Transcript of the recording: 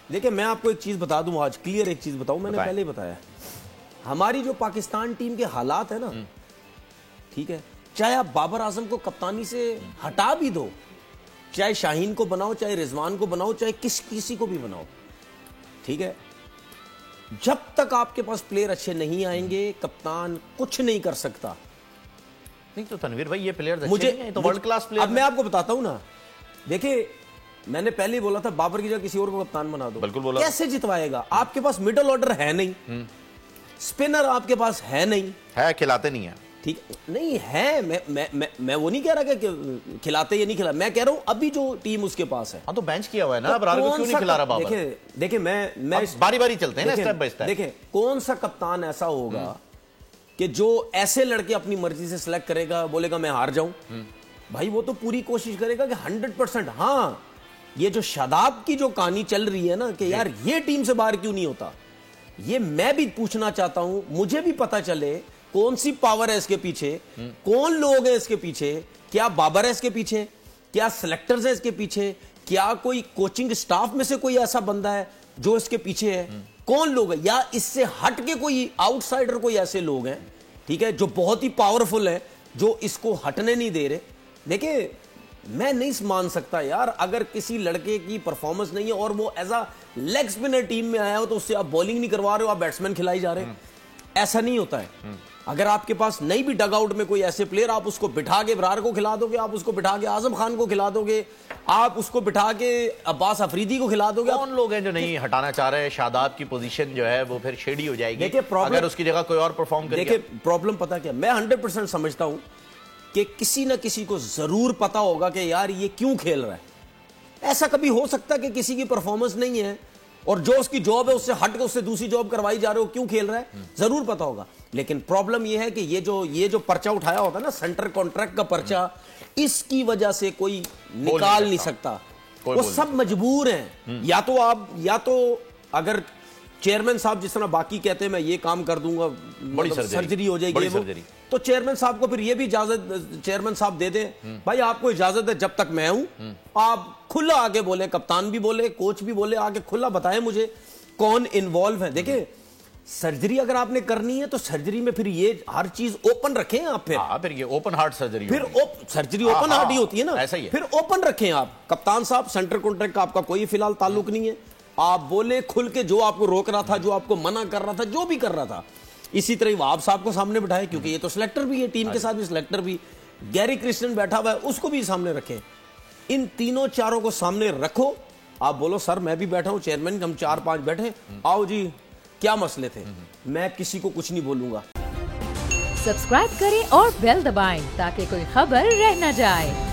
دیکھیں میں آپ کو ایک چیز بتا دوں آج کلیئر ایک چیز بتاؤں میں نے پہلے ہی بتایا ہماری جو پاکستان ٹیم کے حالات ہیں نا ٹھیک ہے چاہے آپ بابر اعظم کو کپتانی سے ہٹا بھی دو چاہے شاہین کو بناؤ چاہے رضوان کو بناؤ چاہے کسی کو بھی بناؤ ٹھیک ہے جب تک آپ کے پاس پلیئر اچھے نہیں آئیں گے کپتان کچھ نہیں کر سکتا نہیں تو تنویر بھائی یہ پلیئر اچھے نہیں ہیں تو ورلڈ کلاس پلیئر اب میں آپ کو بتاتا ہوں نا دیکھیں میں نے پہلے ہی بولا تھا بابر کی جگہ کسی اور کو کپتان بنا دو بالکل بولا کیسے جتوائے گا آپ کے پاس مڈل آرڈر ہے نہیں سپنر آپ کے پاس ہے نہیں ہے کھلاتے نہیں ہیں ٹھیک نہیں ہے میں وہ نہیں کہہ رہا کہ کھلاتے یا نہیں کھلاتے میں کہہ رہا ہوں ابھی جو ٹیم اس کے پاس ہے ہاں تو بینچ کیا ہوا ہے نا ابرار کو کیوں نہیں کھلا رہا بابر دیکھیں میں باری باری چلتے ہیں نا سٹیپ بائی سٹیپ دیکھیں کون سا کپتان ایسا ہوگا کہ جو ایسے لڑکے اپنی مرضی سے سلیکٹ کرے گا بولے گا میں ہار جاؤں بھائی وہ تو پوری کوشش کرے گا کہ 100% ہاں یہ جو شاداب کی جو کہانی چل رہی ہے نا کہ یار یہ ٹیم سے باہر کیوں نہیں ہوتا یہ میں بھی پوچھنا چاہتا ہوں مجھے بھی پتا چلے کون سی پاور ہے اس کے پیچھے کون لوگ ہیں اس کے پیچھے کیا بابر ہے اس کے پیچھے کیا سلیکٹرز ہے اس کے پیچھے کیا کوئی کوچنگ سٹاف میں سے کوئی ایسا بندہ ہے جو اس کے پیچھے ہے کون لوگ ہیں یا اس سے ہٹ کے کوئی آؤٹ سائڈر کوئی ایسے لوگ ہیں ٹھیک ہے جو بہت ہی پاورفل ہیں جو اس کو ہٹنے نہیں دے رہے دیکھیں میں نہیں مان سکتا یار اگر کسی لڑکے کی پرفارمنس نہیں ہے اور وہ as a leg spinner team میں آیا ہو تو اس سے آپ بولنگ نہیں کروا رہے ہو آپ بیٹسمین کھلائی جا رہے ہیں ایسا نہیں ہوتا ہے اگر آپ کے پاس نہیں بھی ڈگ آؤٹ میں کوئی ایسے پلیئر آپ اس کو بٹھا کے ابرار کو کھلا دو گے آپ اس کو بٹھا کے اعظم خان کو کھلا دو گے آپ اس کو بٹھا کے عباس افریدی کو کھلا دو گے کون لوگ ہیں جو نہیں ہٹانا چاہ رہے ہیں شاداب کی پوزیشن جو ہے وہ پھر شیڈی ہو جائے گی اگر اس کی جگہ کوئی اور پرفارم کرے گا دیکھیں پرابلم پتا کیا میں 100% سمجھتا ہوں کہ کسی نہ کسی کو ضرور پتا ہوگا کہ یار یہ کیوں کھیل رہا ہے ایسا کبھی ہو سکتا ہے کہ کسی کی پرفارمنس نہیں ہے اور جو اس کی جاب ہے اس سے ہٹ کے اس سے دوسری جاب کروائی جا رہے ہو کیوں کھیل رہا ہے ضرور پتا ہوگا لیکن پرابلم یہ ہے کہ یہ جو پرچہ اٹھایا ہوتا ہے نا سینٹر کانٹریکٹ کا پرچہ اس کی وجہ سے کوئی نکال نہیں سکتا وہ سب مجبور ہیں یا تو اگر چیئرمین صاحب جس طرح باقی کہتے ہیں میں یہ کام کر دوں گا سرجری ہو جائے گی تو چیئرمین صاحب کو پھر یہ بھی اجازت چیئرمین صاحب دے دیں بھائی آپ کو اجازت ہے جب تک میں ہوں آپ کھلا آگے بولیں کپتان بھی بولے کوچ بھی بولے آگے کھلا بتائیں مجھے کون انوالو ہے دیکھیں سرجری اگر آپ نے کرنی ہے تو سرجری میں پھر یہ ہر چیز اوپن رکھیں آپ پھر یہ اوپن ہارٹ سرجری پھر سرجری اوپن ہارٹ ہی ہوتی ہے نا پھر اوپن رکھیں آپ کپتان صاحب سینٹر کانٹریکٹ کا آپ کا کوئی فی الحال تعلق نہیں ہے آپ بولے کھل کے جو آپ کو روک رہا تھا جو آپ کو منع کر رہا تھا جو بھی کر رہا تھا اسی طرح وہاب صاحب کو سامنے بٹھائے کیونکہ یہ تو سلیکٹر بھی ہے ٹیم کے ساتھ بھی سلیکٹر بھی گیری کرسٹن بیٹھا ہوا ہے اس کو بھی سامنے رکھیں ان تینوں چاروں کو سامنے رکھو آپ بولو سر میں بھی بیٹھا ہوں چیئرمین ہم 4-5 بیٹھے آؤ جی کیا مسئلے تھے میں کسی کو کچھ نہیں بولوں گا سبسکرائب کریں اور بیل دبائیں تاکہ کوئی خبر رہ نہ جائے